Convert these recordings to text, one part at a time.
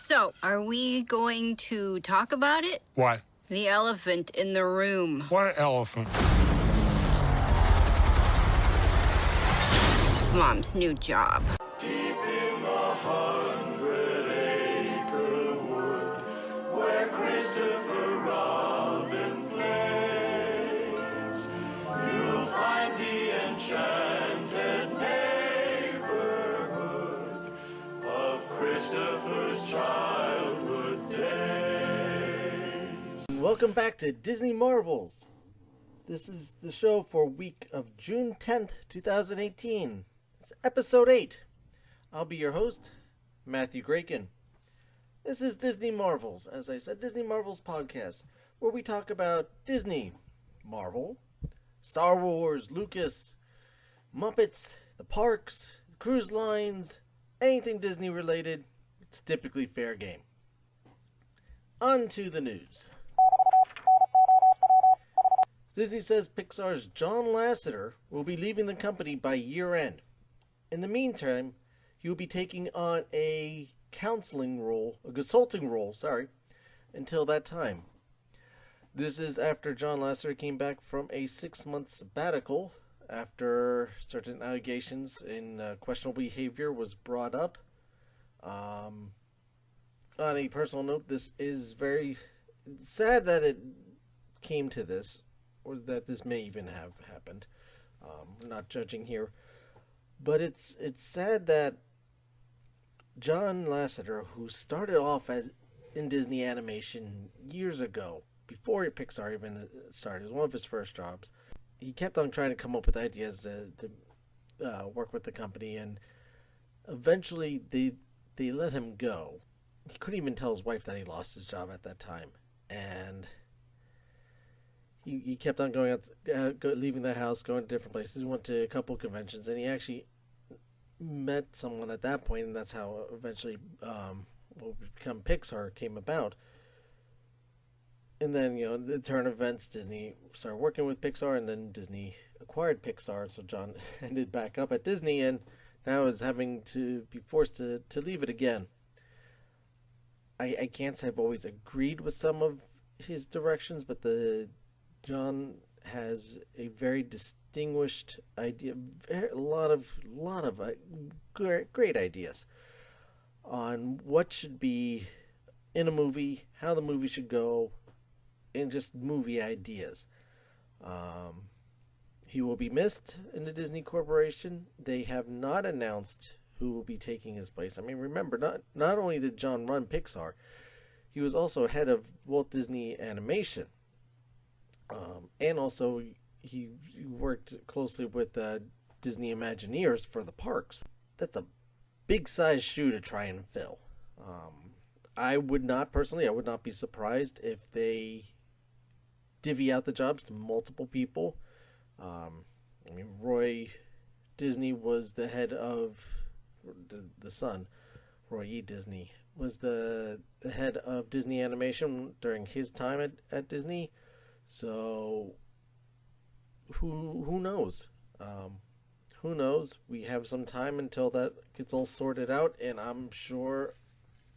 So, are we going to talk about it? What? The elephant in the room. What elephant? Mom's new job. Deep in the 100-acre wood, where Christopher Robin plays, you'll find the enchanted neighborhood of Christopher's childhood days. Welcome back to Disney Marvels. This is the show for week of June 10th, 2018. It's episode 8. I'll be your host, Matthew Graken. This is Disney Marvels, as I said, Disney Marvels podcast, where we talk about Disney, Marvel, Star Wars, Lucas, Muppets, the parks, the cruise lines, anything Disney related. It's typically fair game. On to the news. Disney says Pixar's John Lasseter will be leaving the company by year end. In the meantime, he will be taking on a consulting role, until that time. This is after John Lasseter came back from a 6-month sabbatical after certain allegations in questionable behavior was brought up. On a personal note, this is very sad that it came to this, or that this may even have happened. We're not judging here, but it's sad that John Lasseter, who started off as in Disney animation years ago, before Pixar even started, it was one of his first jobs. He kept on trying to come up with ideas to work with the company, and eventually they let him go. He couldn't even tell his wife that he lost his job at that time, and he kept on going out, leaving the house, going to different places. He went to a couple conventions, and he actually met someone at that point, and that's how eventually what would become Pixar came about. And then, the turn of events, Disney started working with Pixar, and then Disney acquired Pixar, so John ended back up at Disney, and now is having to be forced to leave it again. I can't say I've always agreed with some of his directions, but John has a very distinguished idea, a lot of great ideas on what should be in a movie, how the movie should go, and just movie ideas. He will be missed in the Disney Corporation. They have not announced who will be taking his place. I mean, remember, not only did John run Pixar, he was also head of Walt Disney Animation. And also, he worked closely with Disney Imagineers for the parks. That's a big-sized shoe to try and fill. I would not be surprised if they divvy out the jobs to multiple people. Roy Disney was the head of the son. Roy E. Disney was the head of Disney Animation during his time at Disney. So, who knows? Who knows? We have some time until that gets all sorted out, and I'm sure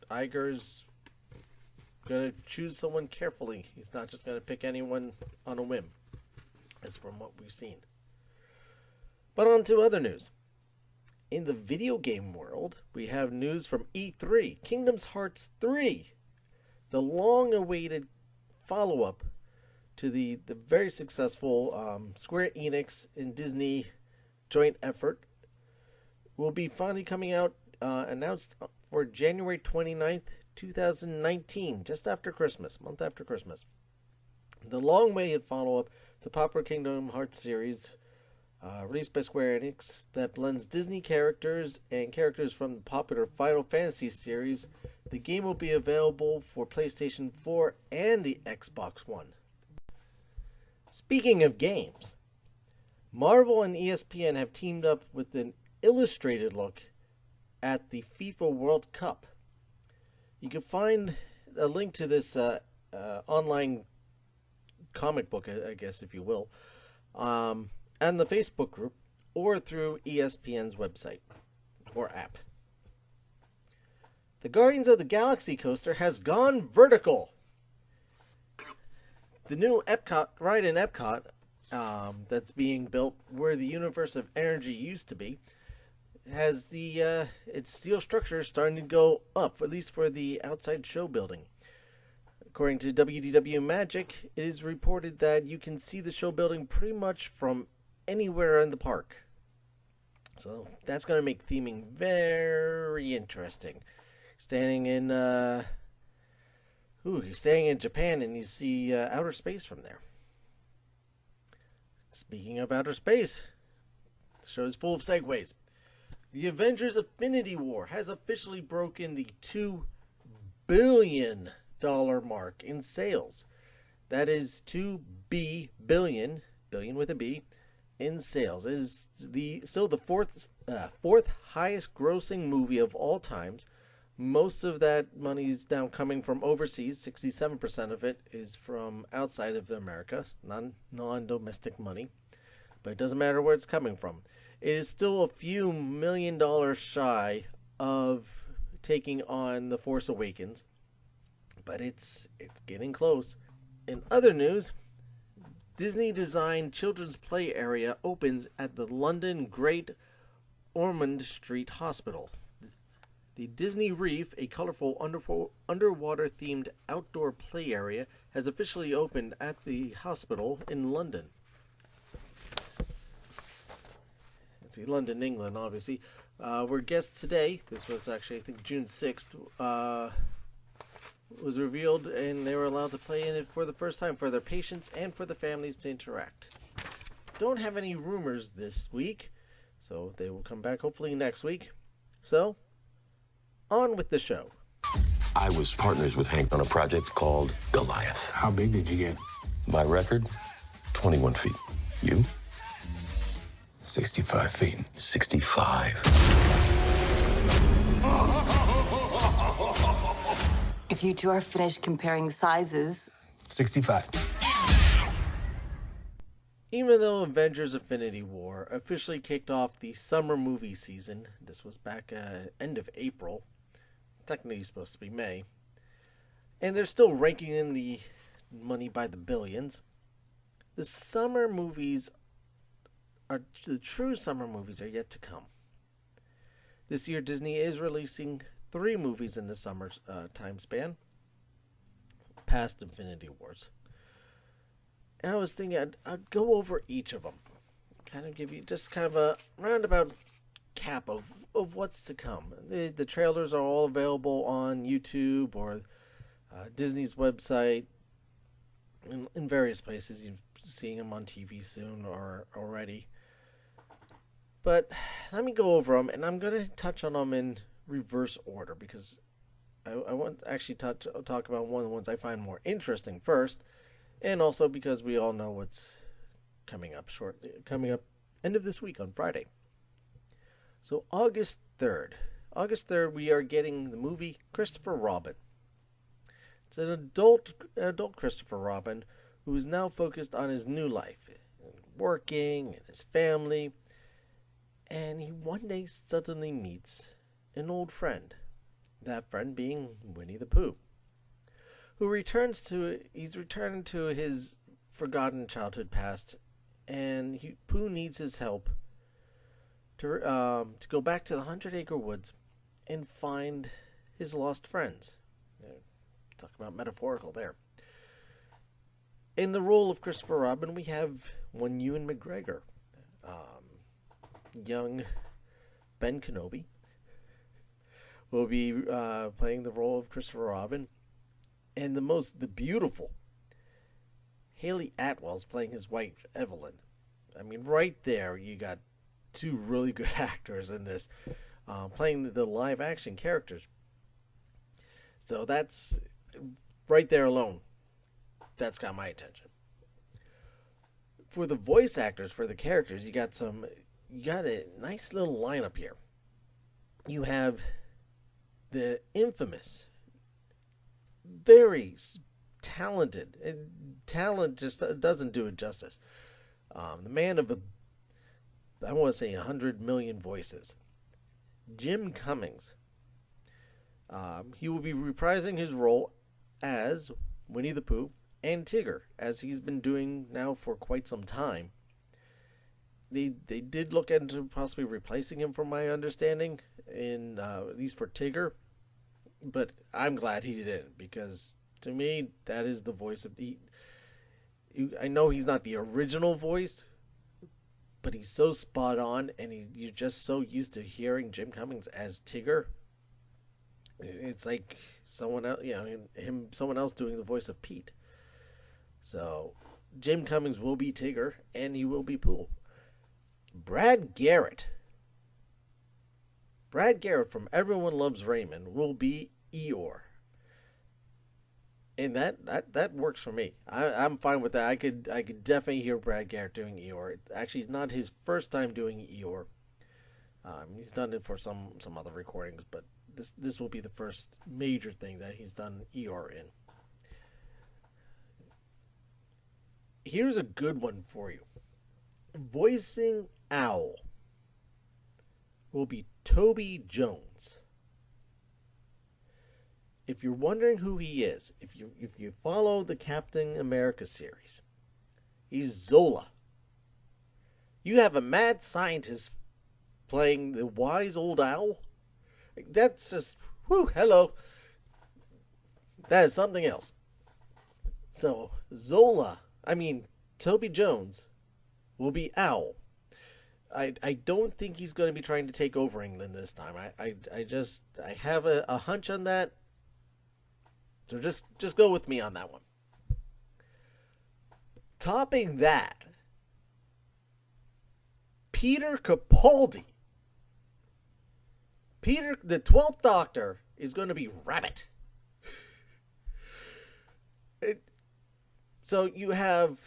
Iger's going to choose someone carefully. He's not just going to pick anyone on a whim, as from what we've seen. But on to other news. In the video game world, we have news from E3, Kingdom Hearts 3, the long-awaited follow-up to the very successful Square Enix and Disney joint effort, will be finally coming out, announced for January 29th, 2019, just after Christmas, month after Christmas. The long-awaited follow-up to popular Kingdom Hearts series, released by Square Enix, that blends Disney characters and characters from the popular Final Fantasy series. The game will be available for PlayStation 4 and the Xbox One. Speaking of games, Marvel and ESPN have teamed up with an illustrated look at the FIFA World Cup. You can find a link to this online comic book, I guess, if you will, and the Facebook group, or through ESPN's website or app. The Guardians of the Galaxy coaster has gone vertical. The new Epcot ride in Epcot that's being built where the Universe of Energy used to be has its steel structure starting to go up, at least for the outside show building. According to WDW Magic, it is reported that you can see the show building pretty much from anywhere in the park. So that's going to make theming very interesting. You're staying in Japan and you see outer space from there. Speaking of outer space, the show is full of segues. The Avengers Infinity War has officially broken the $2 billion mark in sales. That is $2 billion with a B, in sales. It is still the fourth highest grossing movie of all times. Most of that money is now coming from overseas. 67% of it is from outside of America, non-domestic money. But it doesn't matter where it's coming from. It is still a few $1 million shy of taking on The Force Awakens. But it's getting close. In other news, Disney-designed children's play area opens at the London Great Ormond Street Hospital. The Disney Reef, a colorful underwater-themed outdoor play area, has officially opened at the hospital in London. Let's see, London, England, obviously. Where guests today, this was actually, I think, June 6th, was revealed, and they were allowed to play in it for the first time for their patients and for the families to interact. Don't have any rumors this week, so they will come back hopefully next week. So, on with the show. I was partners with Hank on a project called Goliath. How big did you get? My record, 21 feet. You? 65 feet. 65. If you two are finished comparing sizes... 65. Even though Avengers Infinity War officially kicked off the summer movie season, this was back end of April, technically supposed to be May, and they're still ranking in the money by the billions, the true summer movies are yet to come. This year Disney is releasing 3 movies in the summer time span, past Infinity Wars. And I was thinking I'd go over each of them, kind of give you just kind of a roundabout cap of what's to come. The trailers are all available on YouTube or Disney's website, in various places. You're seeing them on TV soon or already. But let me go over them, and I'm going to touch on them in reverse order because I want to actually talk about one of the ones I find more interesting first. And also because we all know what's coming up end of this week on Friday. So August 3rd, we are getting the movie Christopher Robin. It's an adult Christopher Robin who is now focused on his new life, working and his family. And he one day suddenly meets an old friend, that friend being Winnie the Pooh, who he's returned to his forgotten childhood past, and Pooh needs his help to go back to the 100-acre woods and find his lost friends. Talk about metaphorical there. In the role of Christopher Robin, we have one Ewan McGregor, young Ben Kenobi will be playing the role of Christopher Robin. And the beautiful Haley Atwell's playing his wife, Evelyn. I mean, right there, you got 2 really good actors in this, playing the live-action characters. So that's, right there alone, that's got my attention. For the voice actors, for the characters, you got a nice little lineup here. You have the infamous, very talented, and talent just doesn't do it justice. The man of I want to say 100 million voices, Jim Cummings. He will be reprising his role as Winnie the Pooh and Tigger, as he's been doing now for quite some time. They did look into possibly replacing him, from my understanding, in at least for Tigger. But I'm glad he didn't, because to me, that is the voice of... I know he's not the original voice, but he's so spot on, and you're just so used to hearing Jim Cummings as Tigger. It's like someone else, someone else doing the voice of Pete. So, Jim Cummings will be Tigger, and he will be Pooh. Brad Garrett from Everyone Loves Raymond will be Eeyore. And that works for me. I'm fine with that. I could definitely hear Brad Garrett doing Eeyore. It's actually not his first time doing Eeyore. He's done it for some other recordings, but this will be the first major thing that he's done Eeyore in. Here's a good one for you. Voicing Owl will be Toby Jones. If you're wondering who he is, if you follow the Captain America series, he's Zola. You have a mad scientist playing the wise old owl. That's just, hello. That is something else. So, Toby Jones will be Owl. I don't think he's going to be trying to take over England this time. I have a hunch on that. So just go with me on that one. Topping that, Peter Capaldi. Peter, the 12th Doctor, is going to be Rabbit. So you have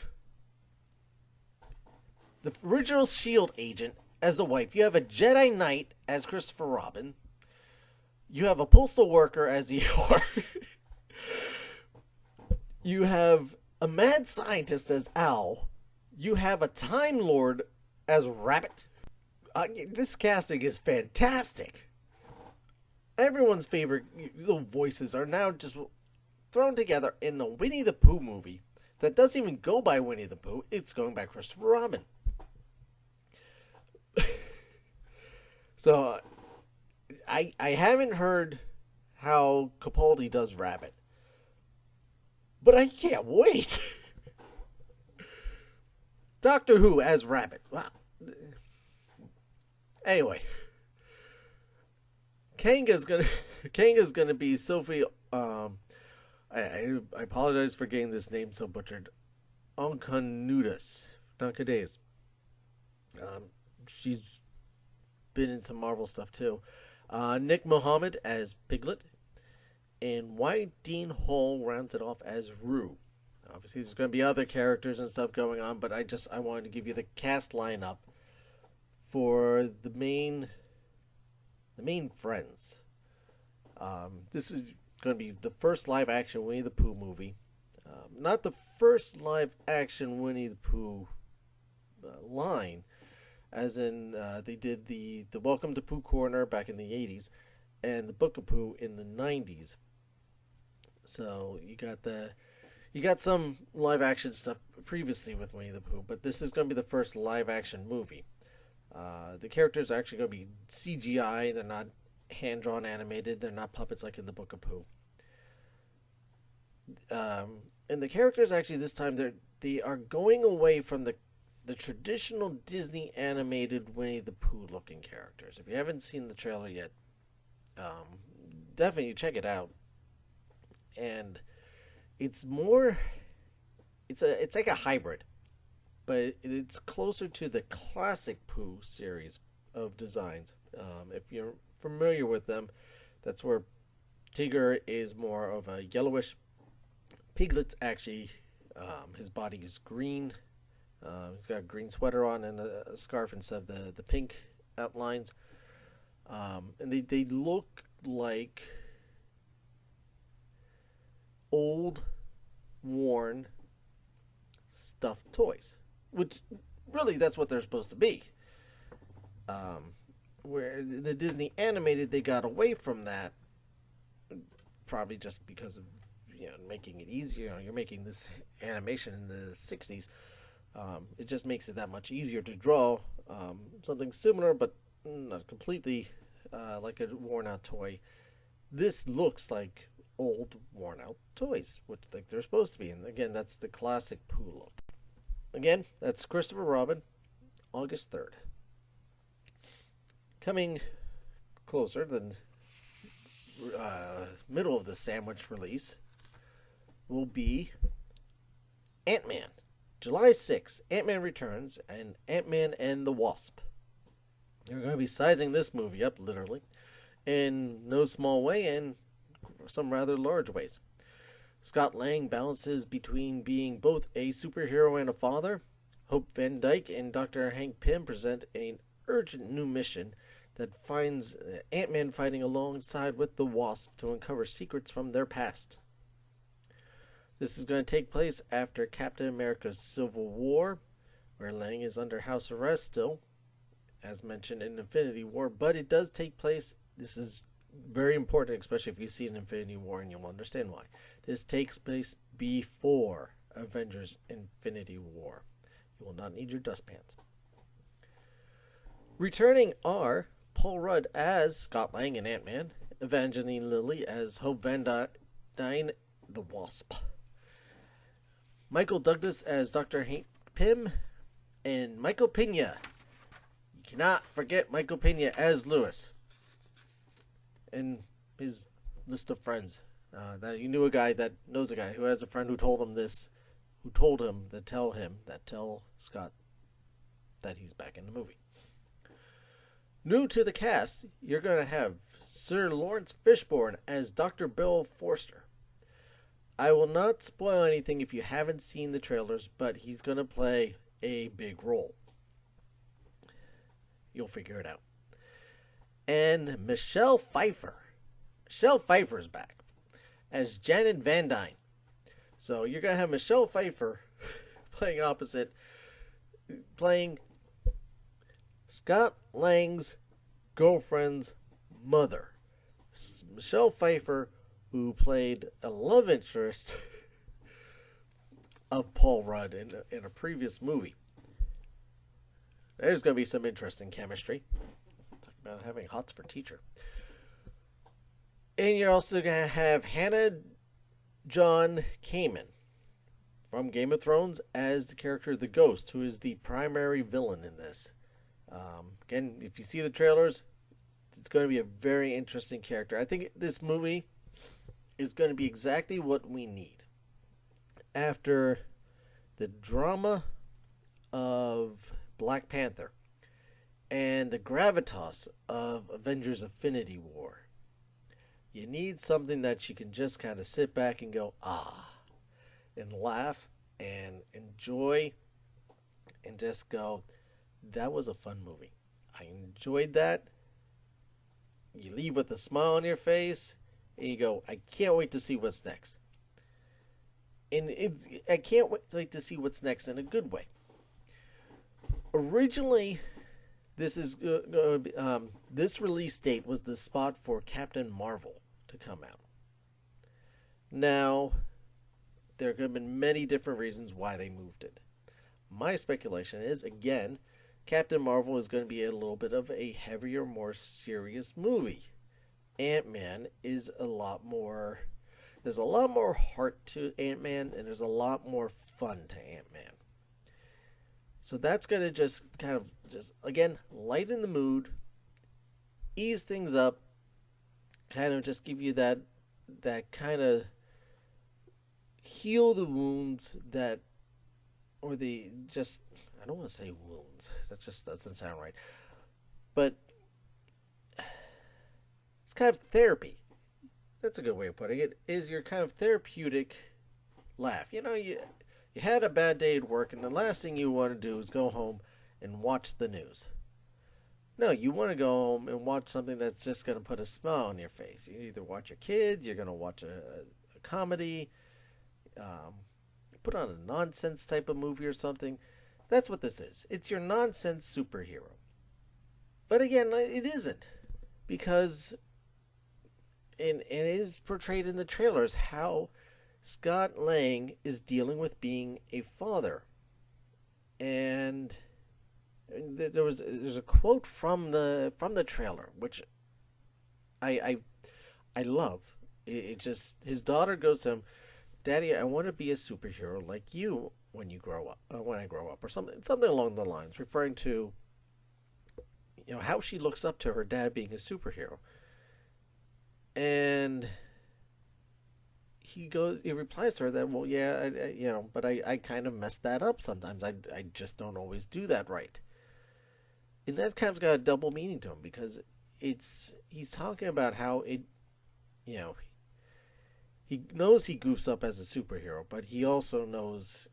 the original S.H.I.E.L.D. agent as the wife. You have a Jedi Knight as Christopher Robin. You have a postal worker as Eeyore. You have a mad scientist as Owl. You have a Time Lord as Rabbit. This casting is fantastic. Everyone's favorite little voices are now just thrown together in the Winnie the Pooh movie that doesn't even go by Winnie the Pooh. It's going by Christopher Robin. So, I haven't heard how Capaldi does Rabbit. But I can't wait. Doctor Who as Rabbit. Wow. Anyway, Kanga's gonna be Sophie. I apologize for getting this name so butchered. Onkanudas. She's been in some Marvel stuff too. Nick Mohammed as Piglet. And White Dean Hall rounds it off as Roo. Obviously, there's going to be other characters and stuff going on, but I wanted to give you the cast lineup for the main friends. This is going to be the first live-action Winnie the Pooh movie. Not the first live-action Winnie the Pooh line, as in they did the Welcome to Pooh Corner back in the 80s and the Book of Pooh in the 90s. So you got some live action stuff previously with Winnie the Pooh, but this is going to be the first live action movie. The characters are actually going to be CGI. They're not hand drawn animated. They're not puppets like in the Book of Pooh. And the characters actually this time they are going away from the traditional Disney animated Winnie the Pooh looking characters. If you haven't seen the trailer yet, definitely check it out. And it's like a hybrid, but it's closer to the classic Pooh series of designs. If you're familiar with them, that's where Tigger is more of a yellowish. Piglet's actually, his body is green. He's got a green sweater on and a scarf instead of the pink outlines. And they look like old, worn, stuffed toys, which really that's what they're supposed to be. Where the Disney animated, they got away from that probably just because of making it easier. You're making this animation in the 60s. It just makes it that much easier to draw something similar, but not completely like a worn-out toy. This looks like old, worn-out toys, which like they're supposed to be. And again, that's the classic Pooh look. Again, that's Christopher Robin, August 3rd. Coming closer than middle of the sandwich release will be Ant-Man. July 6th, Ant-Man Returns and Ant-Man and the Wasp. They're going to be sizing this movie up, literally, in no small way and some rather large ways. Scott Lang balances between being both a superhero and a father. Hope Van Dyke and Dr. Hank Pym present an urgent new mission that finds Ant-Man fighting alongside with the Wasp to uncover secrets from their past. This is going to take place after Captain America's Civil War, where Lang is under house arrest still, as mentioned in Infinity War, but it does take place, this is very important, especially if you see an Infinity War, and you'll understand why. This takes place before Avengers Infinity War. You will not need your dustpans. Returning are Paul Rudd as Scott Lang and Ant-Man, Evangeline Lilly as Hope Van Dyne, the Wasp, Michael Douglas as Dr. Hank Pym, and Michael Pena. You cannot forget Michael Pena as Lewis. And his list of friends. That you knew a guy that knows a guy who has a friend who told him this, who told him to tell Scott that he's back in the movie. New to the cast, you're going to have Sir Lawrence Fishburne as Dr. Bill Forster. I will not spoil anything if you haven't seen the trailers, but he's going to play a big role. You'll figure it out. And Michelle Pfeiffer. Michelle Pfeiffer is back as Janet Van Dyne. So you're going to have Michelle Pfeiffer playing Scott Lang's girlfriend's mother. Michelle Pfeiffer, who played a love interest of Paul Rudd in a previous movie. There's going to be some interesting chemistry. Talk about having hots for teacher. And you're also going to have Hannah John Kamen from Game of Thrones as the character The Ghost, who is the primary villain in this. Again, if you see the trailers, it's going to be a very interesting character. I think this movie is going to be exactly what we need. After the drama of Black Panther and the gravitas of Avengers Infinity War, you need something that you can just kind of sit back and go, and laugh and enjoy and just go, that was a fun movie. I enjoyed that. You leave with a smile on your face and you go, I can't wait to see what's next. And I can't wait to see what's next in a good way. Originally, this release date was the spot for Captain Marvel to come out. Now, there could have been many different reasons why they moved it. My speculation is, again, Captain Marvel is going to be a little bit of a heavier, more serious movie. Ant-Man is a lot more... There's a lot more heart to Ant-Man, and there's a lot more fun to Ant-Man. So that's going to just kind of, again, lighten the mood, ease things up, kind of just give you that kind of heal the wounds I don't want to say wounds. That just doesn't sound right. But it's kind of therapy. That's a good way of putting it. Is your kind of therapeutic laugh. You had a bad day at work, and the last thing you want to do is go home and watch the news. No, you want to go home and watch something that's just going to put a smile on your face. You either watch your kids, you're going to watch a comedy, put on a nonsense type of movie or something. That's what this is. It's your nonsense superhero. But again, it isn't. Because and it is portrayed in the trailers how Scott Lang is dealing with being a father. And there's a quote from the trailer which I love. It just, his daughter goes to him, "Daddy, I want to be a superhero like you when you grow up, when I grow up," or something along the lines, referring to, you know, how she looks up to her dad being a superhero. And he replies to her that, "Well, yeah, but I kind of mess that up sometimes. I just don't always do that right." And that kind of got a double meaning to him, because he's talking about how it, you know, he knows he goofs up as a superhero, but he also knows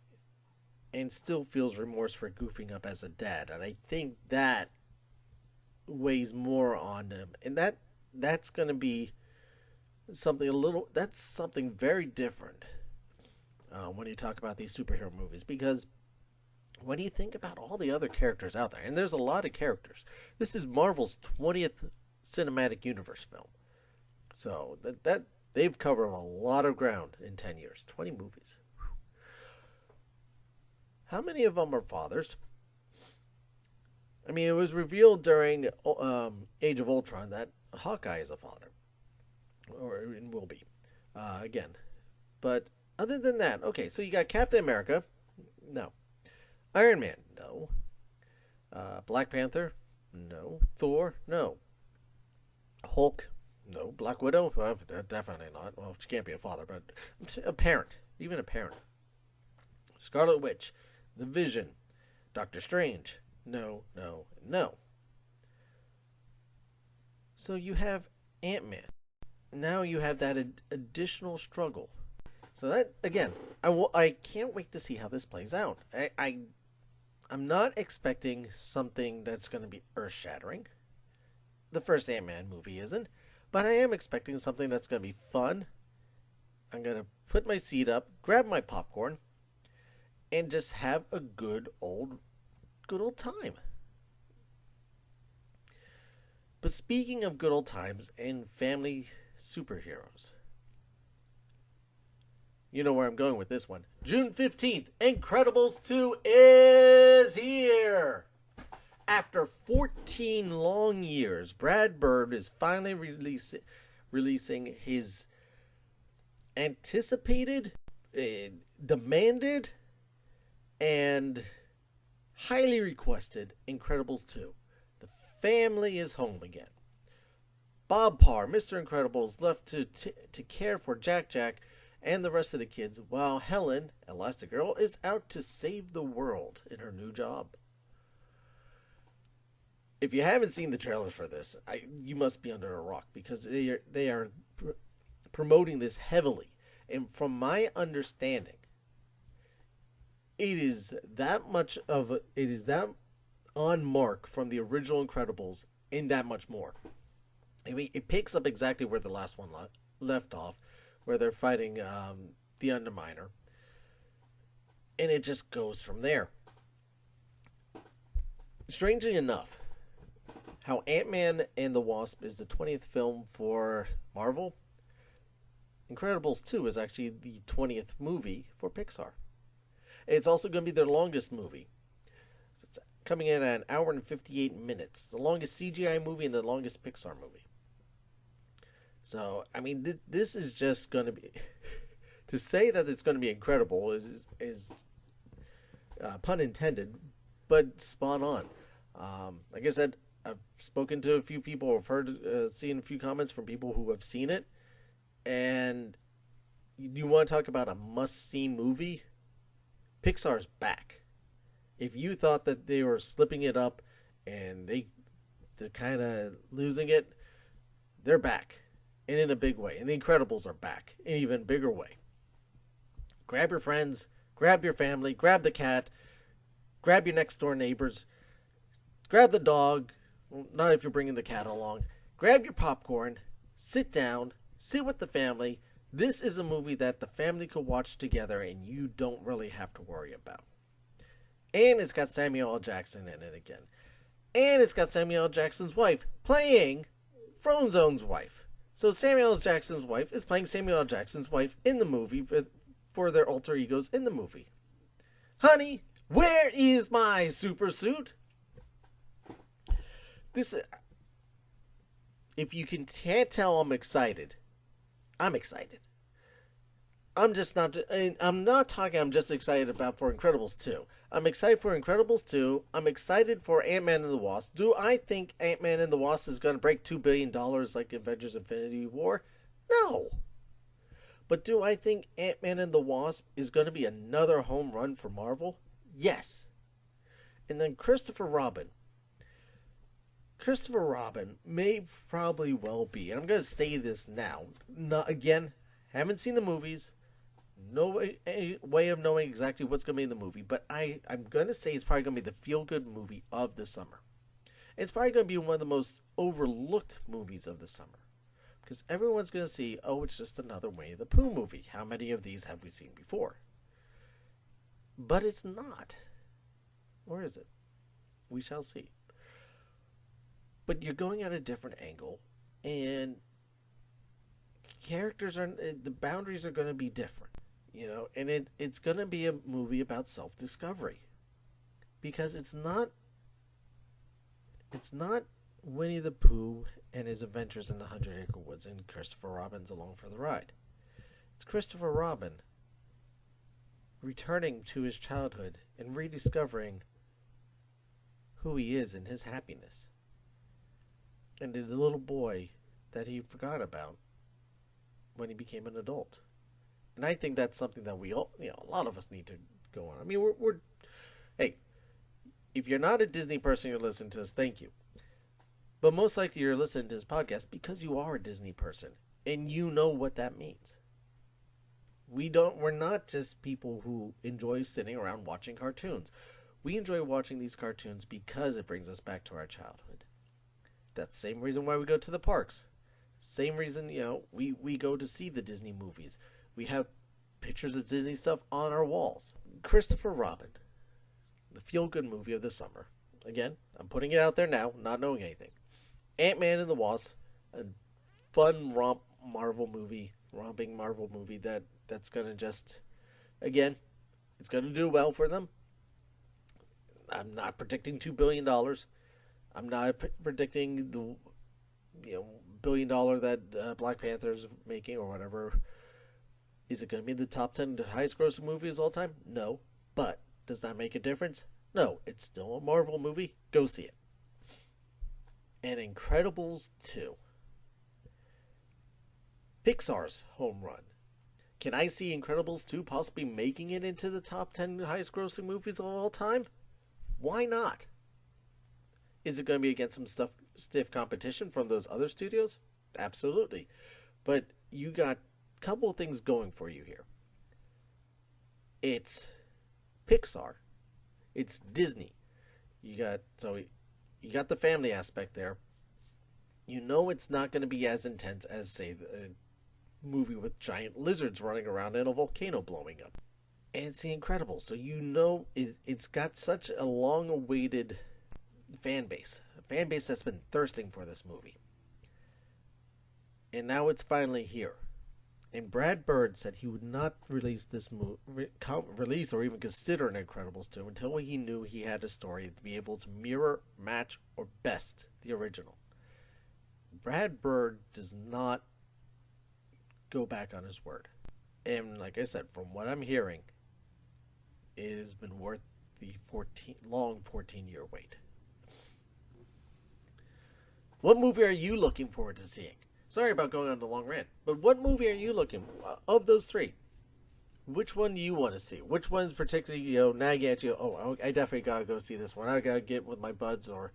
and still feels remorse for goofing up as a dad. And I think that weighs more on him. And that's going to be something very different when you talk about these superhero movies. Because when you think about all the other characters out there, and there's a lot of characters, this is Marvel's 20th cinematic universe film. So that they've covered a lot of ground in 10 years, 20 movies. How many of them are fathers? I mean, it was revealed during Age of Ultron that Hawkeye is a father, or it will be again. But other than that, okay, so you got Captain America, no. Iron Man, no. Black Panther, no. Thor, no. Hulk, no. Black Widow, well, definitely not. Well, she can't be a father, but a parent, even a parent. Scarlet Witch, The Vision, Doctor Strange, no, no, no. So you have Ant-Man. Now you have that additional struggle. So that, again, I can't wait to see how this plays out. I'm not expecting something that's going to be earth-shattering. The first Ant-Man movie isn't. But I am expecting something that's going to be fun. I'm going to put my seat up, grab my popcorn, and just have a good old time. But speaking of good old times and family superheroes, you know where I'm going with this one. June 15th, Incredibles 2 is here! After 14 long years, Brad Bird is finally releasing his anticipated, demanded, and highly requested Incredibles 2. The family is home again. Bob Parr, Mr. Incredible, is left to care for Jack and the rest of the kids, while Helen, Elastigirl, is out to save the world in her new job. If you haven't seen the trailers for this, you must be under a rock, because they are promoting this heavily. And from my understanding, it is that on mark from the original Incredibles, and that much more. I mean, it picks up exactly where the last one left off, where they're fighting the Underminer, and it just goes from there. Strangely enough, how Ant-Man and the Wasp is the 20th film for Marvel, Incredibles 2 is actually the 20th movie for Pixar. It's also going to be their longest movie. It's coming in at 1 hour and 58 minutes. The longest CGI movie and the longest Pixar movie. So, I mean, this is just going to be... to say that it's going to be incredible is pun intended, but spot on. Like I said, I've spoken to a few people, I've seen a few comments from people who have seen it, and you want to talk about a must-see movie? Pixar's back. If you thought that they were slipping it up and they're kind of losing it, they're back, and in a big way. And the Incredibles are back in an even bigger way. Grab your friends, grab your family, grab the cat, grab your next door neighbors, grab the dog. Well, not if you're bringing the cat along. Grab your popcorn, sit down, sit with the family. This is a movie that the family could watch together and you don't really have to worry about. And it's got Samuel L. Jackson in it again. And it's got Samuel L. Jackson's wife playing Frozone's wife. So Samuel L. Jackson's wife is playing Samuel L. Jackson's wife in the movie for their alter egos in the movie. Honey, where is my super suit? This, if you can't tell, I'm excited. I'm excited. I'm just not. I'm not talking. I'm just excited about for Incredibles 2. I'm excited for Incredibles 2. I'm excited for Ant-Man and the Wasp. Do I think Ant-Man and the Wasp is going to break $2 billion like Avengers: Infinity War? No. But do I think Ant-Man and the Wasp is going to be another home run for Marvel? Yes. And then Christopher Robin. Christopher Robin may probably well be, and I'm going to say this now. Not, again, haven't seen the movies. No way of knowing exactly what's going to be in the movie, but I'm going to say it's probably going to be the feel-good movie of the summer. It's probably going to be one of the most overlooked movies of the summer. Because everyone's going to see, oh, it's just another Winnie the Pooh movie. How many of these have we seen before? But it's not. Or is it? We shall see. But you're going at a different angle, and the boundaries are going to be different. You know, and it's going to be a movie about self-discovery. Because it's not Winnie the Pooh and his adventures in the 100-Acre Woods and Christopher Robin's along for the ride. It's Christopher Robin returning to his childhood and rediscovering who he is and his happiness. And the little boy that he forgot about when he became an adult. And I think that's something that we all, a lot of us need to go on. I mean, hey, if you're not a Disney person, you're listening to us, thank you. But most likely you're listening to this podcast because you are a Disney person and you know what that means. We're not just people who enjoy sitting around watching cartoons. We enjoy watching these cartoons because it brings us back to our childhood. That's the same reason why we go to the parks. Same reason, we go to see the Disney movies. We have pictures of Disney stuff on our walls. Christopher Robin, the feel-good movie of the summer. Again, I'm putting it out there now, not knowing anything. Ant-Man and the Wasp, a fun romping Marvel movie that's going to just, again, it's going to do well for them. I'm not predicting $2 billion. I'm not predicting the $1 billion that Black Panther's making or whatever. Is it going to be in the top 10 highest grossing movies of all time? No. But does that make a difference? No. It's still a Marvel movie. Go see it. And Incredibles 2. Pixar's home run. Can I see Incredibles 2 possibly making it into the top 10 highest grossing movies of all time? Why not? Is it going to be against some stiff competition from those other studios? Absolutely. But you got a couple of things going for you here. It's Pixar. It's Disney. You got the family aspect there. You know it's not going to be as intense as, say, the movie with giant lizards running around and a volcano blowing up. And it's The Incredibles, so you know it's got such a long-awaited fan base. A fan base that's been thirsting for this movie. And now it's finally here. And Brad Bird said he would not release this release or even consider an Incredibles 2 until he knew he had a story to be able to mirror, match, or best the original. Brad Bird does not go back on his word. And like I said, from what I'm hearing, it has been worth the long 14-year wait. What movie are you looking forward to seeing? Sorry about going on the long rant, but what movie are you looking of those three? Which one do you want to see? Which one's particularly, nagging at you? Oh, I definitely gotta go see this one. I gotta get with my buds or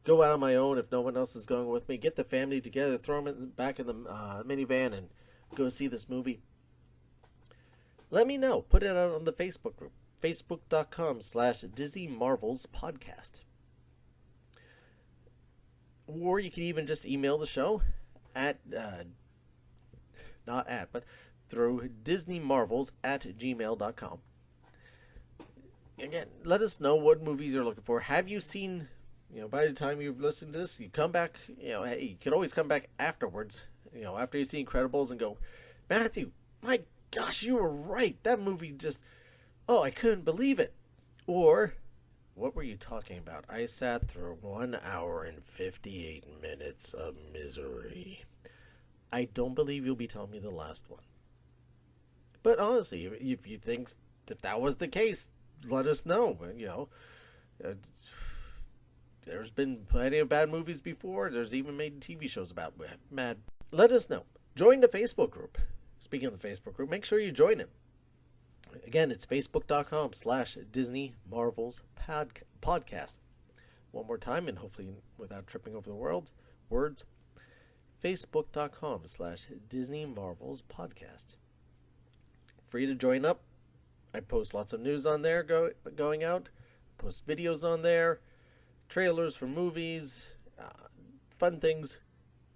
go out on my own if no one else is going with me. Get the family together, throw them back in the minivan, and go see this movie. Let me know. Put it out on the Facebook group, facebook.com/DisneyMarvelsPodcast. Or you can even just email the show through DisneyMarvels@gmail.com. Again, let us know what movies you're looking for. Have you seen, by the time you've listened to this, you come back, hey, you can always come back afterwards after you see Incredibles and go, Matthew, my gosh, you were right. That movie just, oh, I couldn't believe it. Or, what were you talking about? I sat through 1 hour and 58 minutes of misery. I don't believe you'll be telling me the last one. But honestly, if you think that was the case, let us know. There's been plenty of bad movies before. There's even made TV shows about mad. Let us know. Join the Facebook group. Speaking of the Facebook group, make sure you join it. Again, it's facebook.com/Disney Marvels podcast. One more time, and hopefully without tripping over the words. Facebook.com/Disney Marvels podcast. Free to join up. I post lots of news on there going out. Post videos on there. Trailers for movies. Fun things.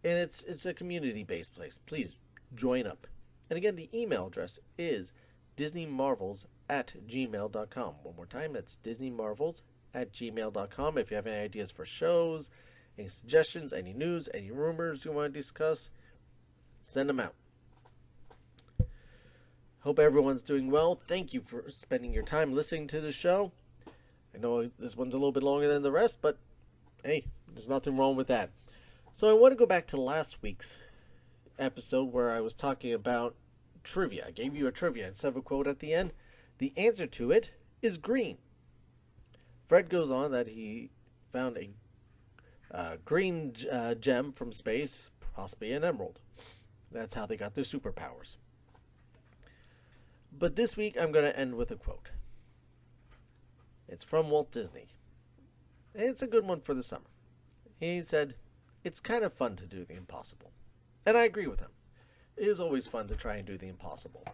And it's a community-based place. Please join up. And again, the email address is DisneyMarvels@gmail.com. One more time, that's DisneyMarvels@gmail.com. If you have any ideas for shows, any suggestions, any news, any rumors you want to discuss, send them out. Hope everyone's doing well. Thank you for spending your time listening to the show. I know this one's a little bit longer than the rest, but hey, there's nothing wrong with that. So I want to go back to last week's episode where I was talking about trivia. I gave you a trivia instead of a quote at the end. The answer to it is green. Fred goes on that he found a green gem from space, possibly an emerald. That's how they got their superpowers. But this week I'm going to end with a quote. It's from Walt Disney. And it's a good one for the summer. He said, "It's kind of fun to do the impossible." And I agree with him. It is always fun to try and do the impossible.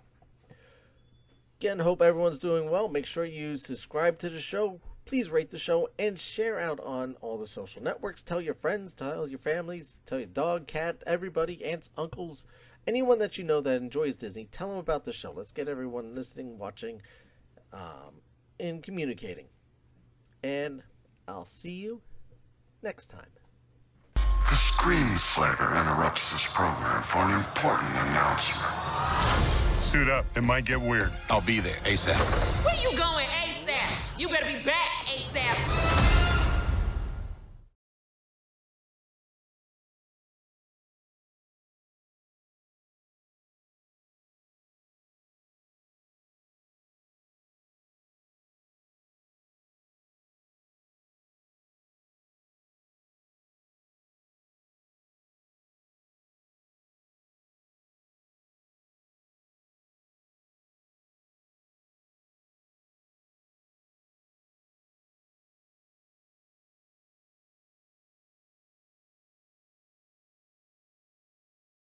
Again, hope everyone's doing well. Make sure you subscribe to the show. Please rate the show and share out on all the social networks. Tell your friends, tell your families, tell your dog, cat, everybody, aunts, uncles, anyone that you know that enjoys Disney. Tell them about the show. Let's get everyone listening, watching, and communicating. And I'll see you next time. The Screen Slater interrupts this program for an important announcement. Suit up. It might get weird. I'll be there ASAP. Where you going ASAP? You better be back ASAP.